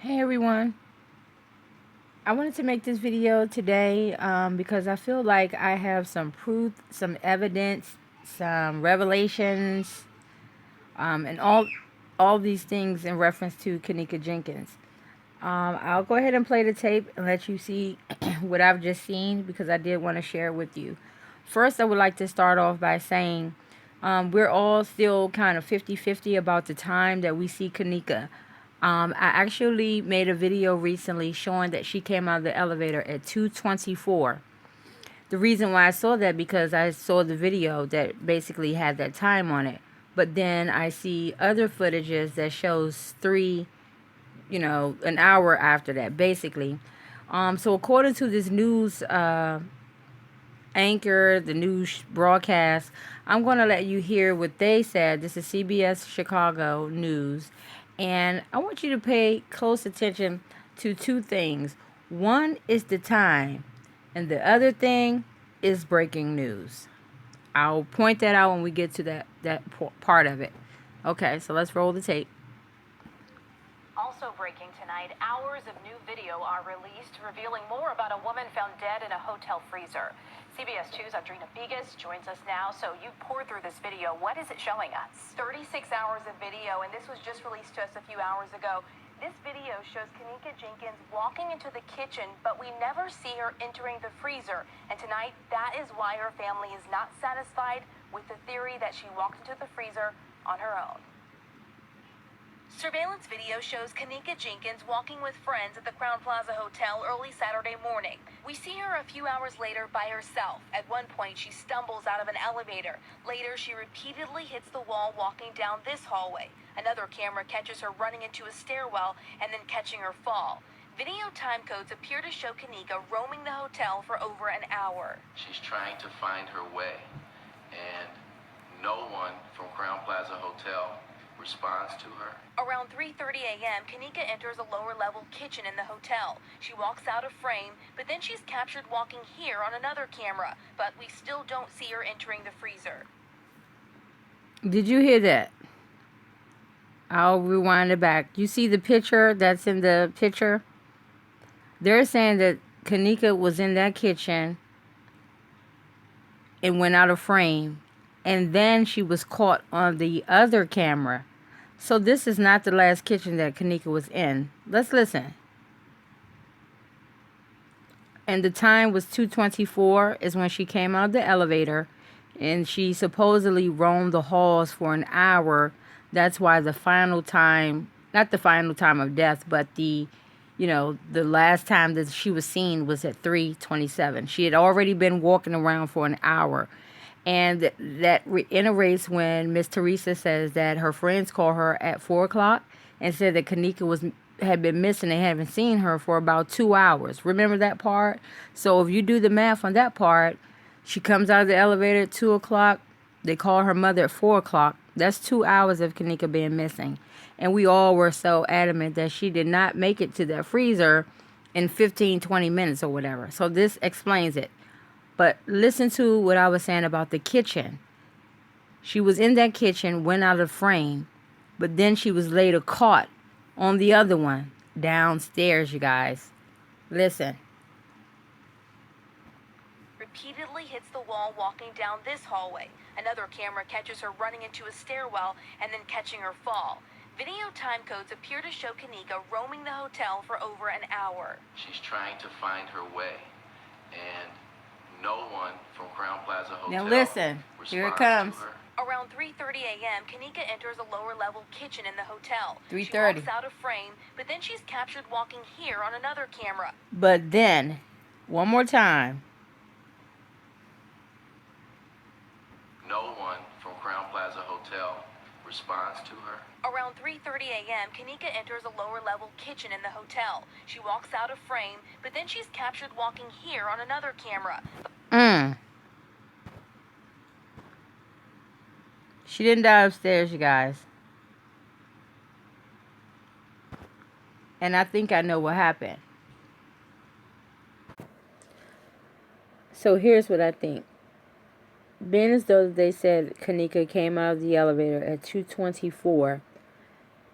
Hey everyone, I wanted to make this video today because I feel like I have some proof, some evidence, some revelations, and all these things in reference to Kenneka Jenkins. I'll go ahead and play the tape and let you see what I've just seen because I did want to share it with you. First, I would like to start off by saying we're all still kind of 50-50 about the time that we see Kenneka. I actually made a video recently showing that she came out of the elevator at 2:24. The reason why I saw that because I saw the video that basically had that time on it. But then I see other footages that shows an hour after that, basically. So according to this news anchor, the news broadcast, I'm going to let you hear what they said. This is CBS Chicago News. And I want you to pay close attention to two things. One is the time, and the other thing is breaking news. I'll point that out when we get to that part of it. Okay, so let's roll the tape. Also breaking tonight, hours of new video are released revealing more about a woman found dead in a hotel freezer. CBS 2's Audrina Bigas joins us now. So you poured through this video. What is it showing us? 36 hours of video, and this was just released to us a few hours ago. This video shows Kenneka Jenkins walking into the kitchen, but we never see her entering the freezer. And tonight, that is why her family is not satisfied with the theory that she walked into the freezer on her own. Surveillance video shows Kenneka Jenkins walking with friends at the Crowne Plaza Hotel early Saturday morning. We see her a few hours later by herself. At one point, she stumbles out of an elevator. Later, she repeatedly hits the wall walking down this hallway. Another camera catches her running into a stairwell and then catching her fall. Video time codes appear to show Kenneka roaming the hotel for over an hour. She's trying to find her way, and no one from Crowne Plaza Hotel responds to her. Around 3:30 a.m., Kenneka enters a lower-level kitchen in the hotel. She walks out of frame, but then she's captured walking here on another camera. But we still don't see her entering the freezer. Did you hear that? I'll rewind it back. You see the picture that's in the picture? They're saying that Kenneka was in that kitchen and went out of frame. And then she was caught on the other camera. So this is not the last kitchen that Kenneka was in. Let's listen. And the time was 2:24 is when she came out of the elevator. And she supposedly roamed the halls for an hour. That's why the final time, not the final time of death, but the last time that she was seen was at 3:27. She had already been walking around for an hour. And that reiterates when Miss Teresa says that her friends call her at 4 o'clock and said that Kenneka had been missing. They haven't seen her for about 2 hours. Remember that part? So if you do the math on that part, she comes out of the elevator at 2 o'clock. They call her mother at 4 o'clock. That's 2 hours of Kenneka being missing. And we all were so adamant that she did not make it to that freezer in 15, 20 minutes or whatever. So this explains it. But listen to what I was saying about the kitchen. She was in that kitchen, went out of frame, but then she was later caught on the other one, downstairs, you guys. Listen. Repeatedly hits the wall walking down this hallway. Another camera catches her running into a stairwell and then catching her fall. Video time codes appear to show Kenneka roaming the hotel for over an hour. She's trying to find her way, and no one from Crowne Plaza Hotel. Now listen, here it comes. Around 3:30 a.m., Kenneka enters a lower-level kitchen in the hotel. 3:30. She walks out of frame, but then she's captured walking here on another camera. But then, one more time. No one from Crowne Plaza Hotel responds to her. Around 3:30 a.m., Kenneka enters a lower-level kitchen in the hotel. She walks out of frame, but then she's captured walking here on another camera. She didn't die upstairs, you guys. And I think I know what happened. So here's what I think. Being as though they said Kenneka came out of the elevator at 2:24,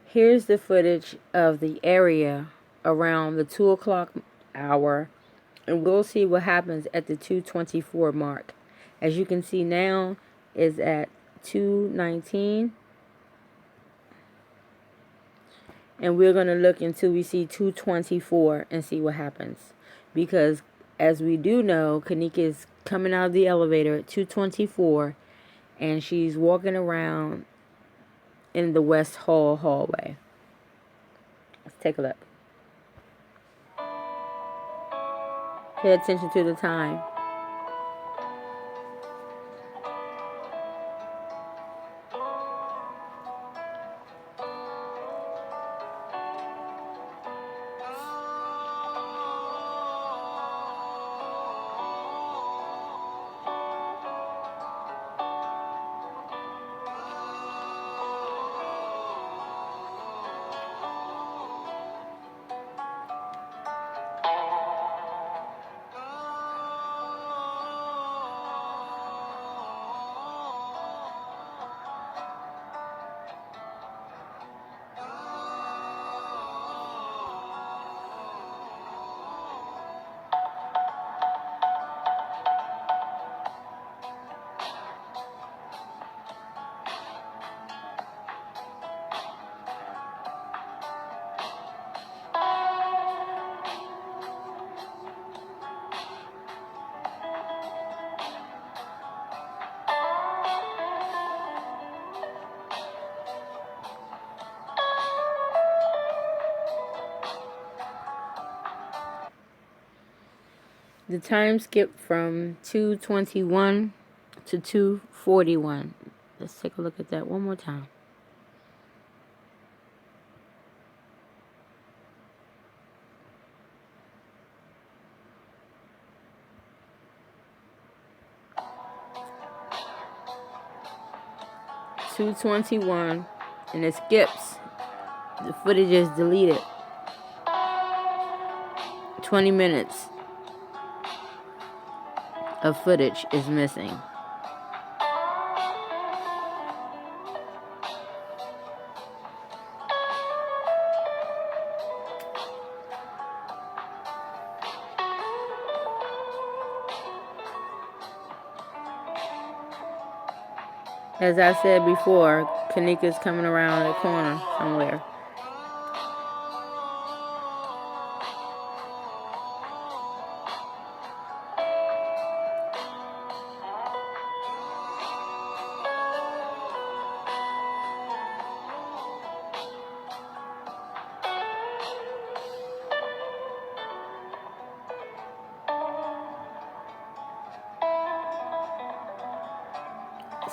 here's the footage of the area around the 2 o'clock hour, and we'll see what happens at the 2:24 mark. As you can see now, is at 2:19, and we're going to look until we see 2:24 and see what happens. Because as we do know, Kenneka is coming out of the elevator at 2:24, and she's walking around in the West Hall hallway. Let's take a look. Pay attention to the time. The time skipped from 2:21 to 2:41. Let's take a look at that one more time. (2:21), and it skips. The footage is deleted. 20 minutes of footage is missing. As I said before, Kenneka's coming around the corner somewhere.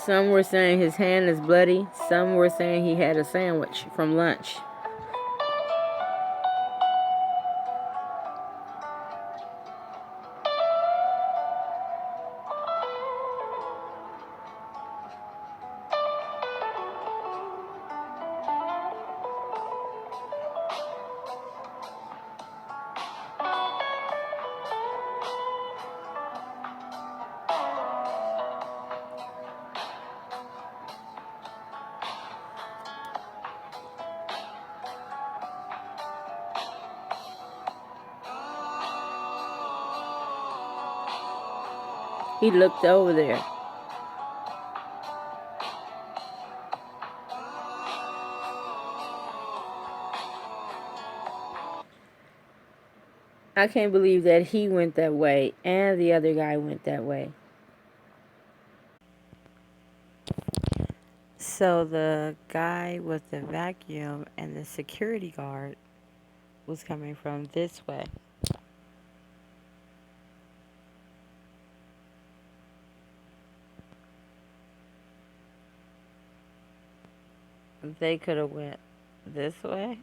Some were saying his hand is bloody. Some were saying he had a sandwich from lunch. He looked over there. I can't believe that he went that way and the other guy went that way. So the guy with the vacuum and the security guard was coming from this way. They could have went this way,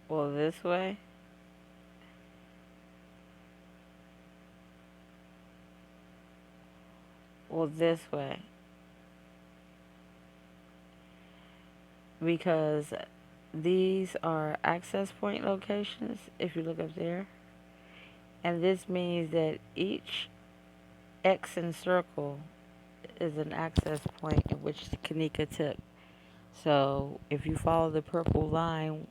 or this way, or this way, because these are access point locations, if you look up there, and this means that each X and circle is an access point in which Kenneka took. So if you follow the purple line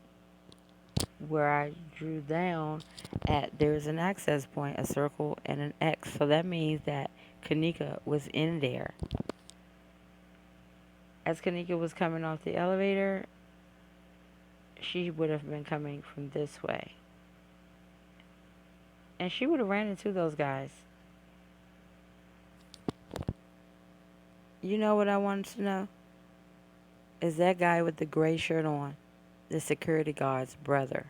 where I drew down at, there's an access point, a circle and an X. So that means that Kenneka was in there. As Kenneka was coming off the elevator, she would have been coming from this way. And she would have ran into those guys. You know what I wanted to know? Is that guy with the gray shirt on the security guard's brother?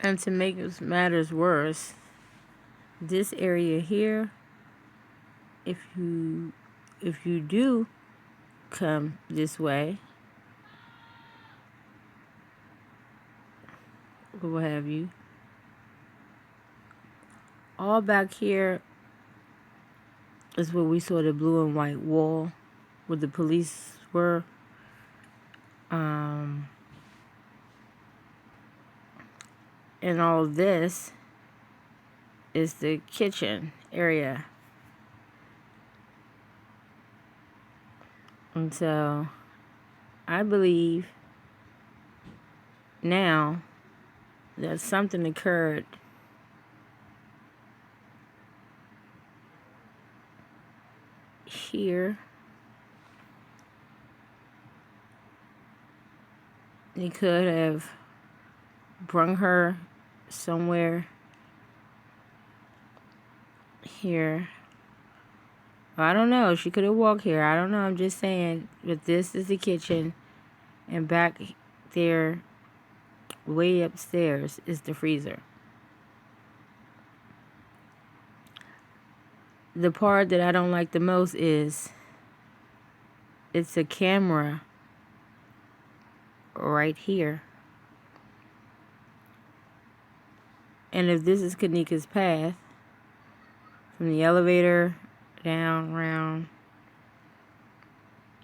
And to make matters worse, this area here, if you do come this way, or what have you, all back here is where we saw the blue and white wall where the police were. And all this is the kitchen area. And so I believe now that something occurred here. They could have brung her somewhere here. I don't know. She could have walked here. I don't know. I'm just saying. But this is the kitchen. And back there, way upstairs, is the freezer. The part that I don't like the most is it's a camera right here. And if this is Kenneka's path, from the elevator down, around,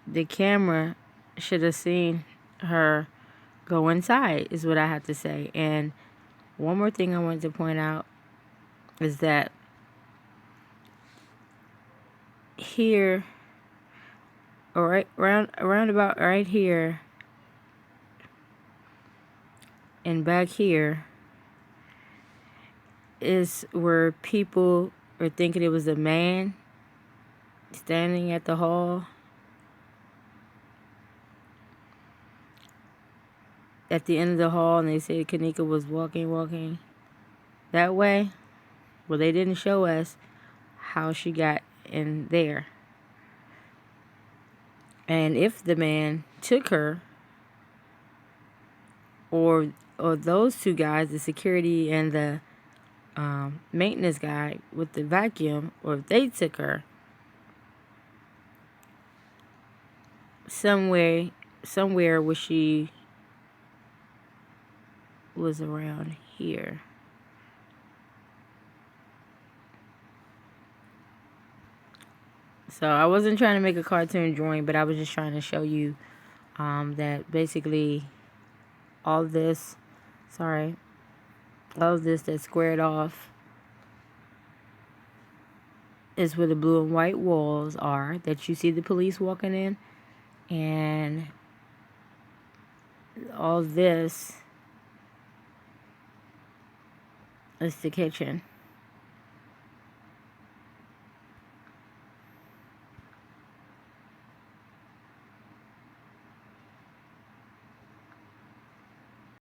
the camera should have seen her go inside, is what I have to say. And one more thing I wanted to point out is that here, around about right here, and back here is where people are thinking it was a man standing at the hall. At the end of the hall, and they said Kenneka was walking that way. Well, they didn't show us how she got in there. And if the man took her, or those two guys, the security and the maintenance guy with the vacuum, or if they took her somewhere where she was around here. So I wasn't trying to make a cartoon drawing, but I was just trying to show you that basically all of this that's squared off is where the blue and white walls are that you see the police walking in. And all this is the kitchen.